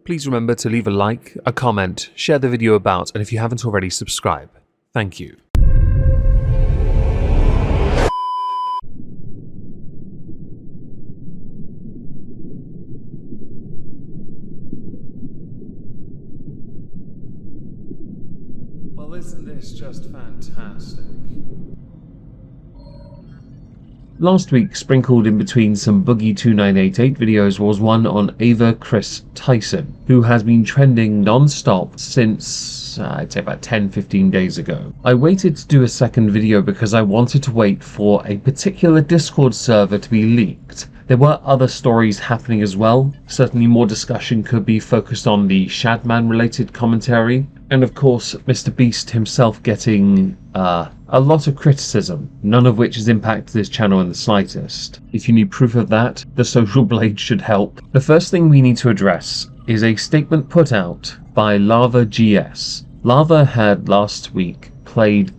Please remember to leave a like, a comment, share the video about, and if you haven't already, subscribe. Thank you. Well, isn't this just fantastic? Last week, sprinkled in between some Boogie 2988 videos, was one on Ava Kris Tyson, who has been trending non-stop since, I'd say about 10-15 days ago. I waited to do a second video because I wanted to wait for a particular Discord server to be leaked. There were other stories happening as well. Certainly more discussion could be focused on the Shadman related commentary, and of course Mr. Beast himself getting a lot of criticism, none of which has impacted this channel in the slightest. If you need proof of that, the social blade should help. The first thing we need to address is a statement put out by Lava GS. Lava had last week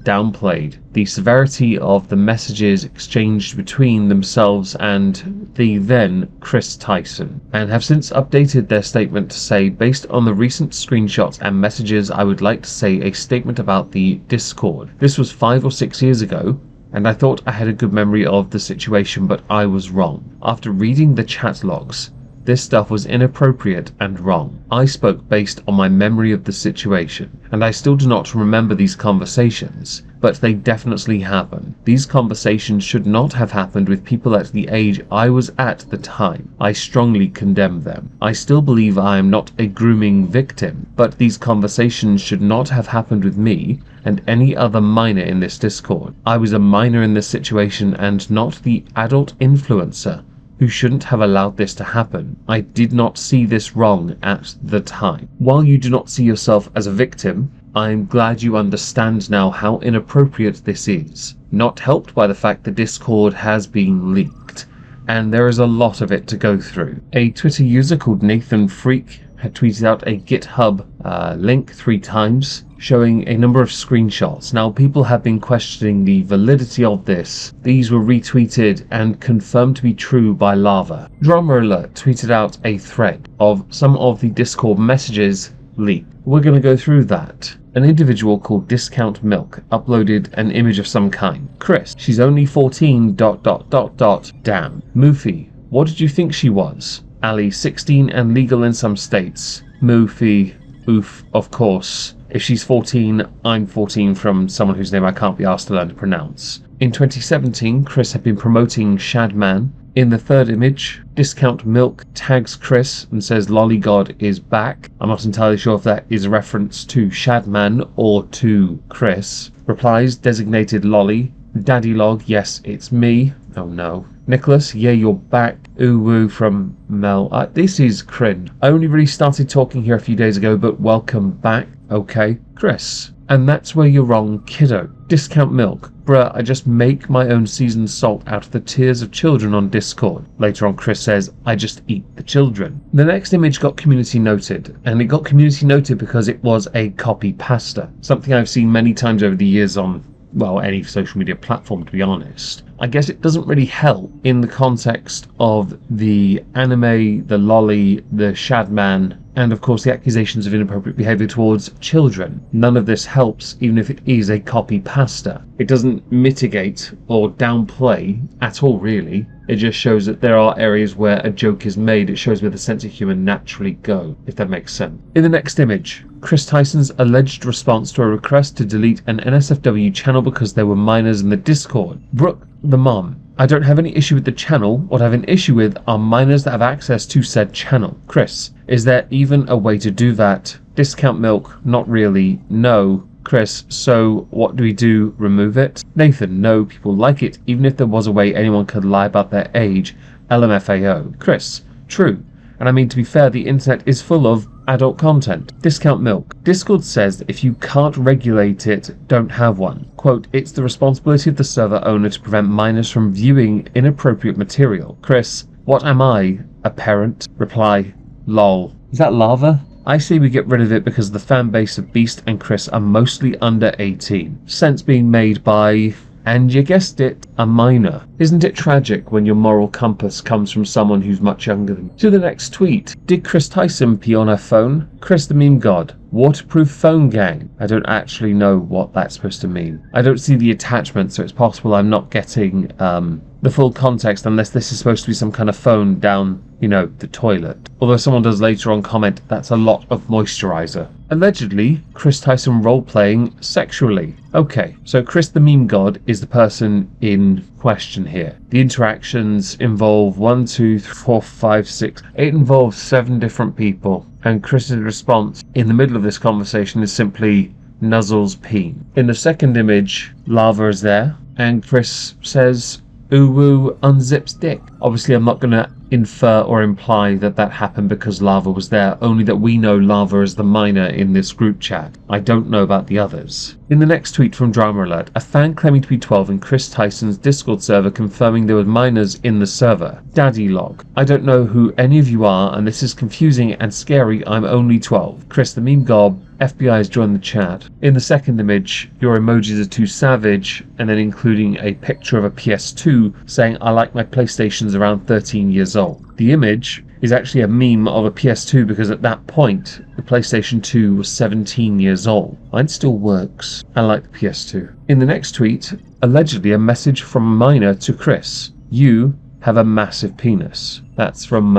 downplayed the severity of the messages exchanged between themselves and the then Kris Tyson, and have since updated their statement to say, based on the recent screenshots and messages, I would like to say a statement about the Discord. This was 5 or 6 years ago, and I thought I had a good memory of the situation, but I was wrong. After reading the chat logs, this stuff was inappropriate and wrong. I spoke based on my memory of the situation, and I still do not remember these conversations, but they definitely happened. These conversations should not have happened with people at the age I was at the time. I strongly condemn them. I still believe I am not a grooming victim, but these conversations should not have happened with me and any other minor in this Discord. I was a minor in this situation and not the adult influencer who shouldn't have allowed this to happen. I did not see this wrong at the time. While you do not see yourself as a victim, I'm glad you understand now how inappropriate this is. Not helped by the fact the Discord has been leaked, and there is a lot of it to go through. A Twitter user called Nathan Freak had tweeted out a GitHub link 3 times, showing a number of screenshots. Now, people have been questioning the validity of this. These were retweeted and confirmed to be true by Lava. Drama Alert tweeted out a thread of some of the Discord messages leaked. We're going to go through that. An individual called Discount Milk uploaded an image of some kind. Kris, she's only 14... Damn. Moofy, what did you think she was? Ali, 16 and legal in some states. Moofy, oof, of course. If she's 14, I'm 14 from someone whose name I can't be asked to learn to pronounce. In 2017, Kris had been promoting Shadman. In the third image, Discount Milk tags Kris and says Lollygod is back. I'm not entirely sure if that is a reference to Shadman or to Kris. Replies, designated Lolly. Daddy Log, yes, it's me. Oh no. Nicholas, yeah, you're back. Ooh woo from Mel. This is cringe. I only really started talking here a few days ago, but welcome back. Okay. Kris. And that's where you're wrong, kiddo. Discount Milk. Bruh, I just make my own seasoned salt out of the tears of children on Discord. Later on, Kris says, I just eat the children. The next image got community noted, and it got community noted because it was a copy pasta. Something I've seen many times over the years on, well, any social media platform, to be honest. I guess it doesn't really help in the context of the anime, the lolly, the Shadman, and of course the accusations of inappropriate behaviour towards children. None of this helps, even if it is a copy pasta. It doesn't mitigate or downplay at all, really. It just shows that there are areas where a joke is made. It shows where the sense of humour naturally go, if that makes sense. In the next image, Kris Tyson's alleged response to a request to delete an NSFW channel because there were minors in the Discord. Brooke, the mom. I don't have any issue with the channel. What I have an issue with are minors that have access to said channel. Kris, is there even a way to do that? Discount Milk, not really. No. Kris, so what do we do? Remove it? Nathan, no, people like it. Even if there was a way anyone could lie about their age. LMFAO. Kris, true. And I mean, to be fair, the internet is full of adult content. Discount Milk. Discord says that if you can't regulate it, don't have one. Quote, it's the responsibility of the server owner to prevent minors from viewing inappropriate material. Kris, what am I? A parent? Reply, lol. Is that lava? I say we get rid of it because the fan base of Beast and Kris are mostly under 18. Sense being made by And you guessed it, a minor. Isn't it tragic when your moral compass comes from someone who's much younger than you? To the next tweet. Did Kris Tyson pee on her phone? Kris the meme god. Waterproof phone gang. I don't actually know what that's supposed to mean. I don't see the attachment, so it's possible I'm not getting the full context unless this is supposed to be some kind of phone down, the toilet. Although someone does later on comment that's a lot of moisturizer. Allegedly, Kris Tyson role-playing sexually. Okay, so Kris the meme god is the person in question here. The interactions involve 1, 2, 3, 4, 5, 6. It involves 7 different people. And Kris's response in the middle of this conversation is simply nuzzles peen. In the second image, Lava is there, and Kris says, "Uwu unzips dick." Obviously, I'm not going to infer or imply that that happened because Lava was there, only that we know Lava is the minor in this group chat. I don't know about the others. In the next tweet from Drama Alert, a fan claiming to be 12 in Kris Tyson's Discord server confirming there were minors in the server. Daddy log. I don't know who any of you are, and this is confusing and scary. I'm only 12. Kris the meme gob. FBI has joined the chat. In the second image, your emojis are too savage, and then including a picture of a PS2 saying, "I like my PlayStations around 13 years old." The image is actually a meme of a PS2 because at that point, the PlayStation 2 was 17 years old. Mine still works. I like the PS2. In the next tweet, allegedly a message from a minor to Kris. "You have a massive penis." That's from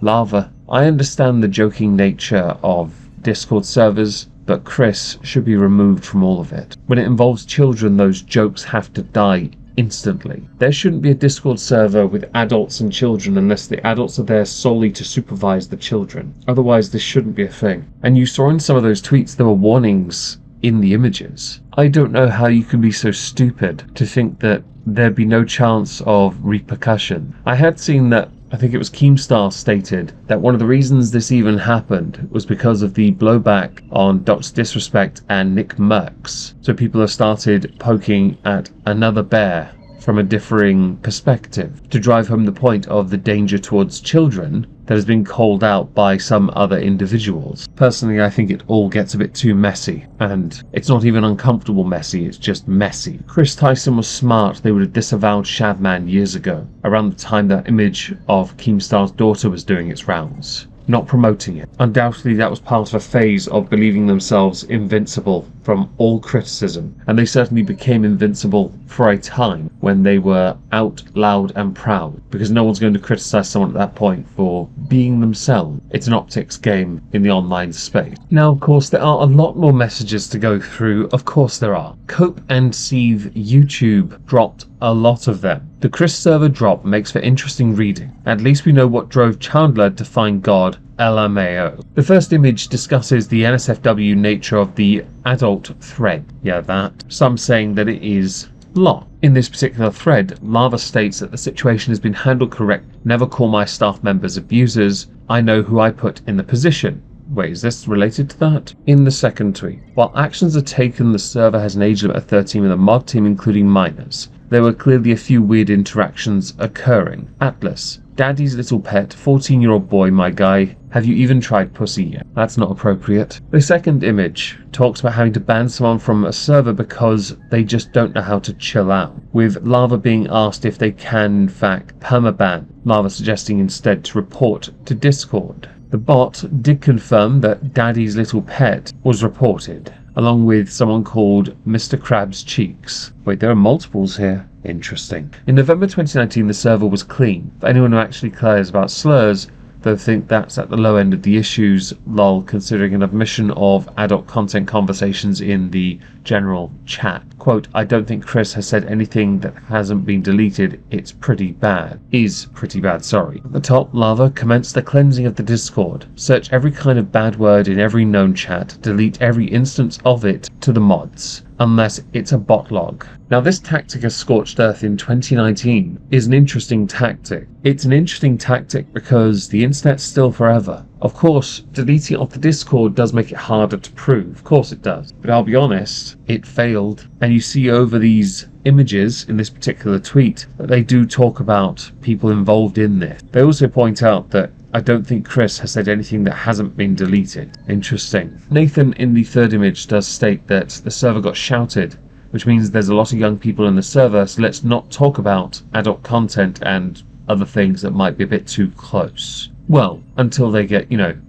Lava. I understand the joking nature of Discord servers, but Kris should be removed from all of it. When it involves children, those jokes have to die instantly. There shouldn't be a Discord server with adults and children unless the adults are there solely to supervise the children. Otherwise, this shouldn't be a thing. And you saw in some of those tweets there were warnings in the images. I don't know how you can be so stupid to think that there'd be no chance of repercussion. I had seen that, I think it was Keemstar stated that one of the reasons this even happened was because of the blowback on Dr. Disrespect and Nick Merckx. So people have started poking at another bear from a differing perspective to drive home the point of the danger towards children that has been called out by some other individuals. Personally, I think it all gets a bit too messy, and it's not even uncomfortable messy, it's just messy. Kris Tyson was smart. They would have disavowed Shadman years ago, around the time that image of Keemstar's daughter was doing its rounds. Not promoting it. Undoubtedly that was part of a phase of believing themselves invincible from all criticism, and they certainly became invincible for a time when they were out loud and proud, because no one's going to criticize someone at that point for being themselves. It's an optics game in the online space. Now, of course, there are a lot more messages to go through. Of course there are. Cope and Sieve YouTube dropped a lot of them. The Kris server drop makes for interesting reading. At least we know what drove Chandler to find God, LMAO. The first image discusses the NSFW nature of the adult thread. Yeah, that. Some saying that it is blocked. In this particular thread, Lava states that the situation has been handled correct. Never call my staff members abusers. I know who I put in the position. Wait, is this related to that? In the second tweet, while actions are taken, the server has an age limit of 13 with a mod team including minors. There were clearly a few weird interactions occurring. Atlas, Daddy's little pet, 14-year-old boy, my guy. Have you even tried pussy yet? That's not appropriate. The second image talks about having to ban someone from a server because they just don't know how to chill out, with Lava being asked if they can in fact permaban, Lava suggesting instead to report to Discord. The bot did confirm that Daddy's little pet was reported, along with someone called Mr. Krabs Cheeks. Wait, there are multiples here. Interesting. In November 2019, the server was clean. For anyone who actually cares about slurs, they'll think that's at the low end of the issues, lol, considering an admission of adult content conversations in the general chat. Quote, I don't think Kris has said anything that hasn't been deleted. It's pretty bad. Is pretty bad, sorry. At the top, Lava commenced the cleansing of the Discord. Search every kind of bad word in every known chat. Delete every instance of it to the mods, unless it's a bot log. Now, this tactic of Scorched Earth in 2019 is an interesting tactic. It's an interesting tactic because the internet's still forever. Of course, deleting it off the Discord does make it harder to prove. Of course it does. But I'll be honest, it failed. And you see over these images in this particular tweet that they do talk about people involved in this. They also point out that I don't think Kris has said anything that hasn't been deleted. Interesting. Nathan in the third image does state that the server got shouted which means there's a lot of young people in the server, so let's not talk about adult content and other things that might be a bit too close. Well, until they get,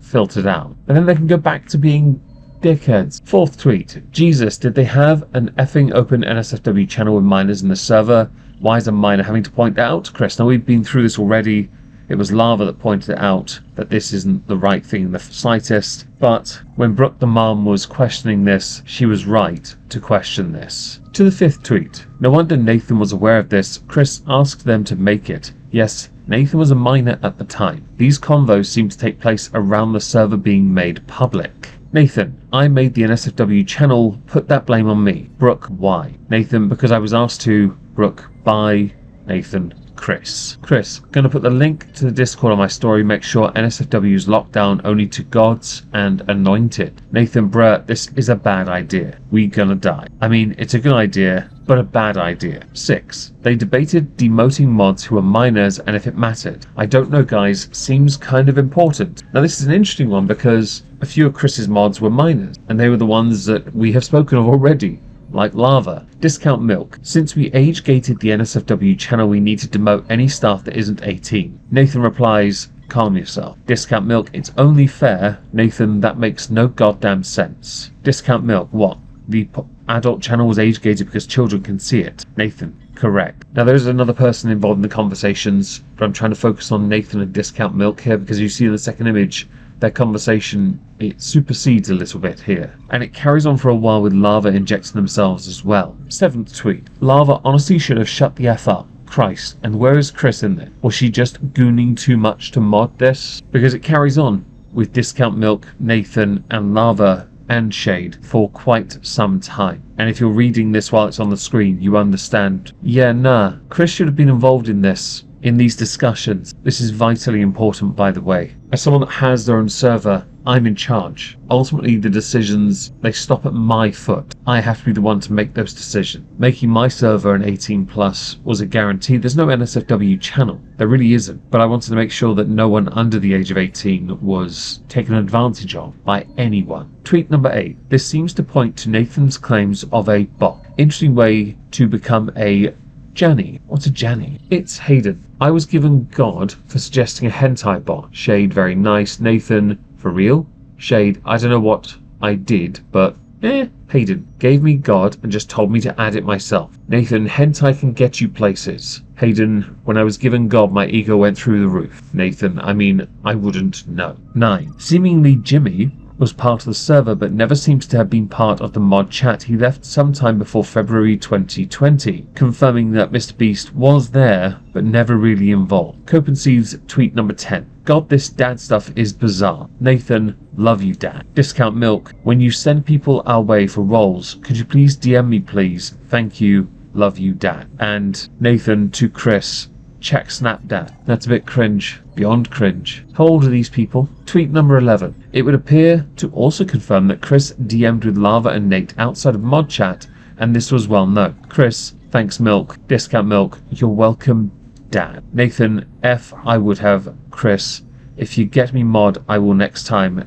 filtered out. And then they can go back to being dickheads. 4th tweet. Jesus, did they have an effing open NSFW channel with minors in the server? Why is a minor having to point that out to Kris? Now, we've been through this already. It was Lava that pointed it out that this isn't the right thing in the slightest. But when Brooke the mom was questioning this, she was right to question this. To the 5th tweet. No wonder Nathan was aware of this. Kris asked them to make it. Yes, Nathan was a minor at the time. These convos seem to take place around the server being made public. Nathan, I made the NSFW channel, put that blame on me. Brooke, why? Nathan, because I was asked to. Brooke, bye. Nathan, Kris. Kris, gonna put the link to the Discord on my story, make sure NSFW's locked down only to gods and anointed. Nathan, bruh, this is a bad idea. We gonna die. I mean, it's a good idea, but a bad idea. 6. They debated demoting mods who are minors and if it mattered. I don't know, guys. Seems kind of important. Now, this is an interesting one because a few of Kris's mods were minors, and they were the ones that we have spoken of already, like Lava. Discount Milk. Since we age-gated the NSFW channel, we need to demote any staff that isn't 18. Nathan replies, calm yourself. Discount Milk, it's only fair. Nathan, that makes no goddamn sense. Discount Milk, what? The adult channel was age-gated because children can see it. Nathan, correct. Now there's another person involved in the conversations, but I'm trying to focus on Nathan and Discount Milk here because you see in the second image, their conversation, it supersedes a little bit here. And it carries on for a while with Lava injecting themselves as well. 7th tweet. Lava honestly should have shut the F up. Christ, and where is Kris in there? Was she just gooning too much to mod this? Because it carries on with Discount Milk, Nathan, and Lava and Shade for quite some time. And if you're reading this while it's on the screen, you understand, yeah, nah, Kris should have been involved in this, in these discussions. This is vitally important, by the way. As someone that has their own server, I'm in charge. Ultimately, the decisions, they stop at my foot. I have to be the one to make those decisions. Making my server an 18 plus was a guarantee. There's no NSFW channel. There really isn't. But I wanted to make sure that no one under the age of 18 was taken advantage of by anyone. Tweet number 8. This seems to point to Nathan's claims of a bot. Interesting way to become a Janny. What's a Janny? It's Hayden. I was given God for suggesting a hentai bot. Shade, very nice. Nathan, for real? Shade, I don't know what I did, but Hayden gave me God and just told me to add it myself. Nathan, hentai can get you places. Hayden, when I was given God, my ego went through the roof. Nathan, I mean, I wouldn't know. 9. Seemingly Jimmy was part of the server but never seems to have been part of the mod chat. He left sometime before February 2020, confirming that Mr. Beast was there but never really involved. Copenceive's tweet number 10. God, this dad stuff is bizarre. Nathan, love you, Dad. Discount Milk, when you send people our way for roles, could you please DM me, please? Thank you, love you, Dad. And Nathan to Kris, check Snapdad. That's a bit cringe. Beyond cringe. How old are these people? Tweet number 11. It would appear to also confirm that Kris DM'd with Lava and Nate outside of mod chat, and this was well known. Kris, thanks Milk. Discount Milk, you're welcome, Dad. Nathan, F, I would have. Kris, if you get me mod, I will next time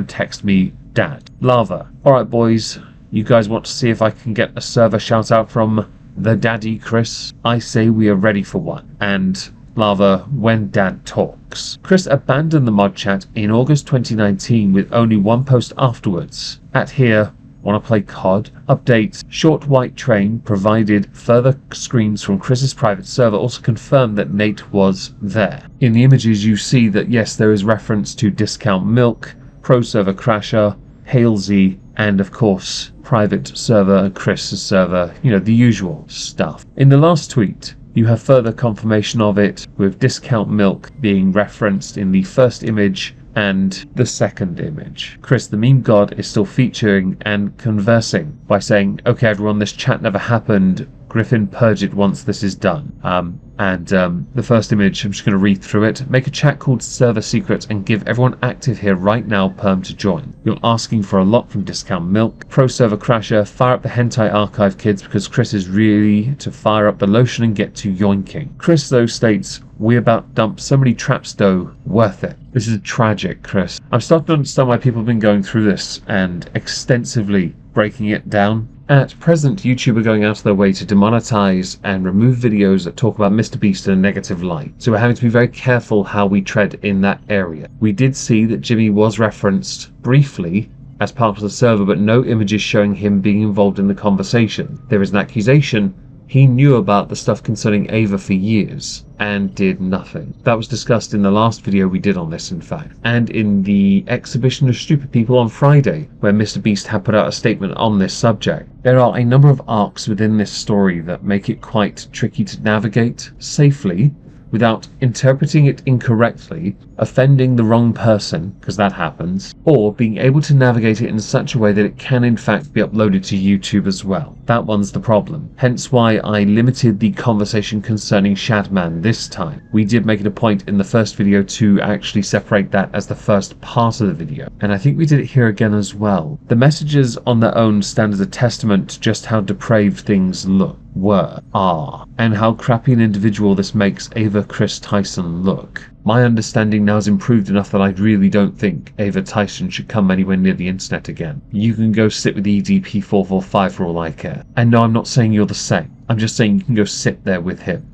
text me, Dad. Lava. Alright boys, you guys want to see if I can get a server shout out from the daddy Kris? I say we are ready for one. And Lava, when Dad talks. Kris abandoned the mod chat in August 2019 with only one post afterwards. At here, wanna play COD? Update, short white train provided further screens from Kris's private server also confirmed that Nate was there. In the images you see that yes, there is reference to Discount Milk, Pro Server Crasher, Halesy, and of course, private server and Kris's server, the usual stuff. In the last tweet, you have further confirmation of it, with Discount Milk being referenced in the first image and the second image. Kris, the meme god, is still featuring and conversing by saying, okay everyone, this chat never happened. Griffin, purge it once this is done. The first image, I'm just going to read through it. Make a chat called Server Secret and give everyone active here right now perm to join. You're asking for a lot from Discount Milk. Pro Server Crasher, fire up the hentai archive kids because Kris is really to fire up the lotion and get to yoinking. Kris though states, we about dump so many traps though, worth it. This is tragic, Kris. I'm starting to understand why people have been going through this and extensively breaking it down. At present, YouTube are going out of their way to demonetize and remove videos that talk about MrBeast in a negative light, so we're having to be very careful how we tread in that area. We did see that Jimmy was referenced briefly as part of the server, but no images showing him being involved in the conversation. There is an accusation he knew about the stuff concerning Ava for years and did nothing. That was discussed in the last video we did on this, in fact, and in the exhibition of stupid people on Friday, where MrBeast had put out a statement on this subject. There are a number of arcs within this story that make it quite tricky to navigate safely without interpreting it incorrectly, offending the wrong person, because that happens, or being able to navigate it in such a way that it can in fact be uploaded to YouTube as well. That one's the problem. Hence why I limited the conversation concerning Shadman this time. We did make it a point in the first video to actually separate that as the first part of the video, and I think we did it here again as well. The messages on their own stand as a testament to just how depraved things are, and how crappy an individual this makes Ava Kris Tyson look. My understanding now has improved enough that I really don't think Ava Tyson should come anywhere near the internet again. You can go sit with EDP445 for all I care. And no, I'm not saying you're the same. I'm just saying you can go sit there with him.